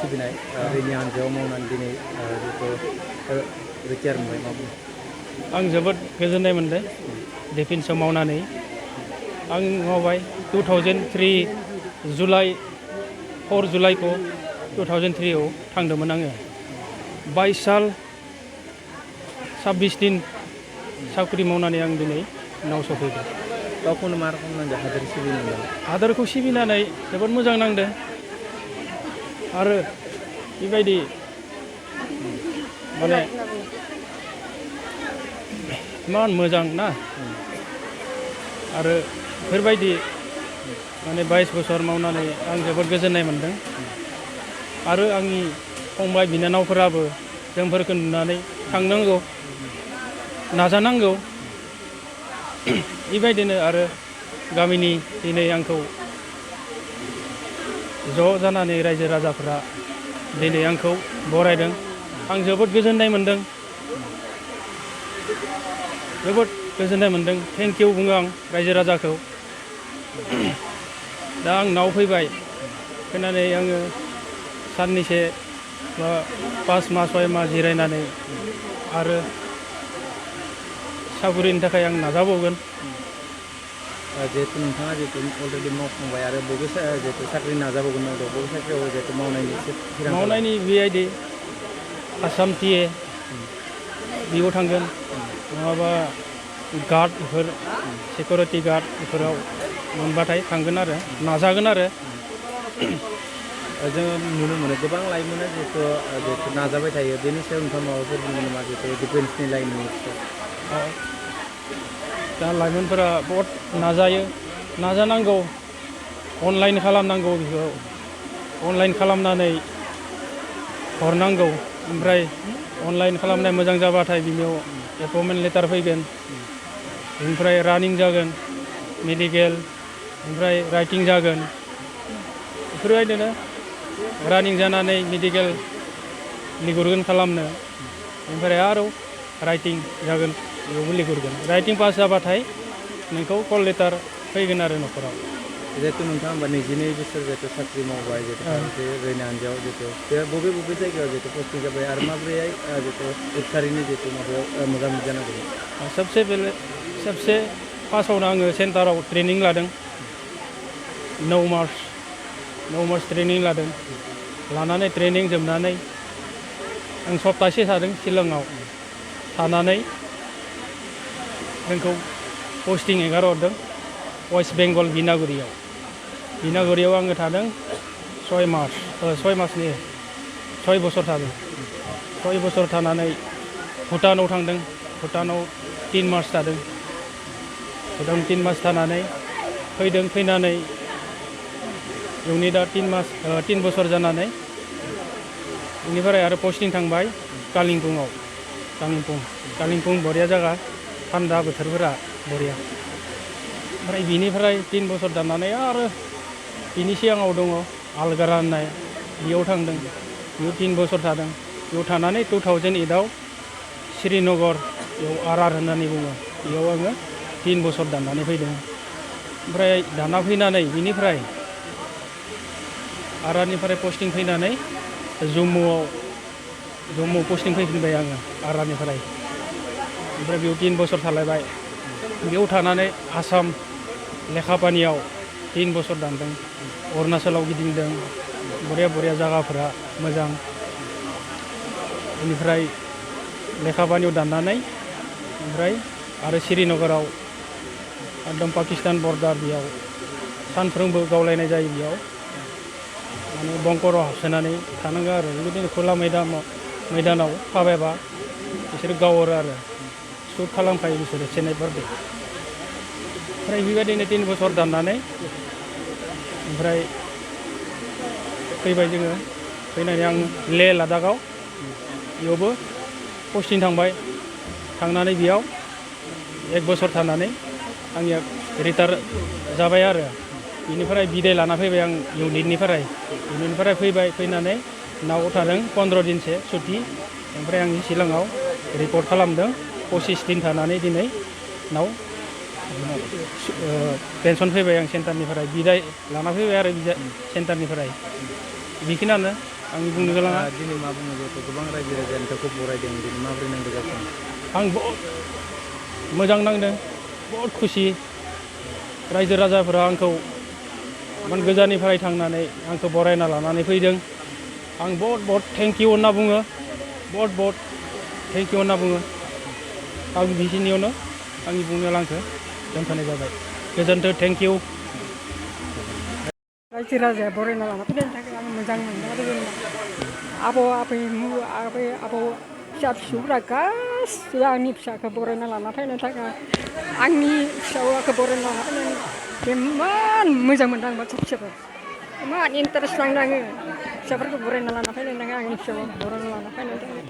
सिबिनाय रेनि हान्जायाव मावनानै दिनै रिटायार मोनबाय मा बुङो? आं जोबोद गोजोननाय मोनदों डिफेन्सआव मावनानै। आं मावबाय 2003 जुलाइ 4 जुलाइखौ 2003आव थांदोंमोन आङो। 22 साल 26 दिन साख्रि मावनानै आं दिनै न'आव सफैदों। गावखौनो मा रखम नांदों हादोर सिबिनानै? हादोरखौ सिबिनानै जोबोद मोजां नांदों आरो बेबायदि माने इमान मोजां ना आरो बेफोरबायदि माने 22 बोसोर मावनानै आं जोबोद गोजोननाय मोनदों आरो आंनि फंबाय बिनानावफोराबो जोंफोरखौ नुनानै थांनांगौ नाजानांगौ बेबायदिनो आरो गामिनि दिनै आंखौ ज' जानानै रायजो राजाफोरा दिनै आंखौ बरायदों। आं जोबोद गोजोननाय मोनदों, जोबोद गोजोननाय मोनदों। थेंक इउ बुङो आं रायजो राजाखौ। दा आं न'आव फैबाय फैनानै आङो साननैसो बा 5 मास 6 मास जिरायनानै आरो साख्रिनि थाखाय आं नाजाबावगोन। जिहेतु नोंथाङा जिहेतु अलरेडि मावखांबाय आरो बबे जिहेतु साख्रि नाजाबावगोन नंदों बबे साख्रियाव जिहेतु मावनायनि बेबायदि आसाम टिए बेयाव थांगोन नङाबा गार्ड बेफोर सिकिउरिटि गार्ड बेफोराव मोनबाथाय थांगोन आरो नाजागोन आरो। जोङो नुनो मोनो गोबां लाइमोना जिहेतु नाजाबाय थायो, बेनि सायाव नोंथाङा माबाफोर बुंगोन नामा जिहेतु डिफेन्सनि लाइननि? दा लाइमोनफोरा बहुद नाजायो, नाजानांगौ, अनलाइन खालामनांगौ, बेखौ अनलाइन खालामनानै हरनांगौ। ओमफ्राय अनलाइन खालामनाय मोजां जाबाथाय बिनियाव एपइन्टमेन्ट लेटार फैगोन, ओमफ्राय रानिं जागोन मेडिकेल, ओमफ्राय राइटिं जागोन। बेफोरबायदिनो रानिं जानानै मेडिकेल लिंहरगोन खालामनो, ओमफ्राय आरो राइटिं जागोन बेयावबो लिंहरगोन। राइटिं पास जाबाथाय नोंखौ कल लेटार फैगोन आरो न'खराव। जिहेतु नोंथाङा होमबा 22 बोसोर जिहेतु साख्रि मावबाय जिहेतु रेनि हान्जायाव जिहेतु बे बबे जायगायाव जिहेतु पस्टिं जाबाय आरो माबोरैहाय जिहेतु उदखारिनि जिहेतु माबायाव मोगा मोगि जानांगौ? सबसे फार्स्टआवनो आङो सेन्टाराव ट्रेनिं लादों। 9 मार्च ट्रेनिं लादों। लानानै ट्रेनिं जोबनानै आं सप्तासे थादों शिलंआव। थानानै जोंखौ पस्टिं एगारहरदों वेस्ट बेंगल बिनागुरियाव आङो थादों 6 बोसोर थादों। 6 बोसोर थानानै भुटानाव थांदों। भुटानाव 3 मास थादों। भुटानाव 3 मास थानानै फैदों। फैनानै इउनि दा 3 बोसोर जानानै बेनिफ्राय आरो पस्टिं थांबाय कालिम्पं बरिया जायगा, थान्दा बोथोरफोरा बरिया। ओमफ्राय बिनिफ्राय 3 बोसोर जानानै आरो बिनि सिगाङाव दङ आलगारा होननाय, बेयाव थांदों। बेयाव 3 बोसोर थादों। बेयाव थानानै 2008आव श्रीनगर, बेयाव RR होननानै बुङो, बेयाव आङो 3 बोसोर दाननानै फैदों। ओमफ्राय दाना फैनानै बिनिफ्राय RRनिफ्राय पस्टिं फैनानै जम्मु पस्टिं फैफिनबाय आङो RRनिफ्राय। ओमफ्राय बेयाव 3 बोसोर थालायबाय। बेयाव थानानै आसाम लेखापानियाव 3 बोसोर दानदों। अरुणाचलाव गिदिंदों, बरिया जायगाफोरा मोजां। बेनिफ्राय लेखापानियाव दाननानै ओमफ्राय आरो श्रीनगराव एकदम पाकिस्तान बर्डार, बेयाव सानफ्रोमबो गावलायनाय जायो। बेयाव माने बंकराव हाबसोनानै थानांगौ आरो। बेबायदिनो खुला मैदानाव थाबायबा बिसोरो गावहरो आरो सुट खालामखायो बिसोरो सेनायफोरजों। ओमफ्राय बेबायदिनो 3 बोसोर दाननानै ओमफ्राय फैबाय जोङो। फैनानै आं लेह लादाखआव बेयावबो पस्टिं थांबाय थांनानै बेयाव 1 बोसोर थानानै आंनिया रिटायार जाबाय आरो बेनिफ्राय बिदाय लाना फैबाय आं इउनिटनिफ्राय फैनानै नाव थादों 15 दिनसो सुटि ओमफ्राय आंनि शिलंआव रिपर्ट खालामदों 25 दिन थानानै दिनै नाव पेन्सन फैबाय आं सेन्टारनिफ्राय बिदाय लाना फैबाय आरो सेन्टारनिफ्राय बेखिनियानो आंनि बुंनो गोनाङा दिनै मा बुङो जिहेथु गोबां रायजो राजाया नोंथांखौ बरायदों दिनै माबोरै नांदों गावखौ आं बहुत मोजां नांदों बहुत खुसि रायजो राजाफोरा आंखौ इमान गोजाननिफ्राय थांनानै आंखौ बरायना लानानै फैदों आं बहुत थेंक इउ होनना बुङो बहुत थेंक इउ होनना बुङो आं बिखिनियावनो आंनि बुंनो लांखौ दोनथ'नाय जाबाय गोजोन्थों थेंक इउ रायजो राजाया बरायना लाना फैनायनि थाखाय आं मोजां मोनदों आरो आबौ फिसा फिसौफ्रा गासिबो आंनि फिसाखौ बरायना लाना फैनायनि थाखाय आंनि फिसाखौ बरायना लाना फैनानै इमान मोजां मोनदों आं फिसाफोरखौ इमान इन्टारेस्ट नांदों आङो फिसाफोरखौ बरायना लाना फैनायनि थाखाय आंनि फिसाखौ बरायना लाना फैनायनि थाखाय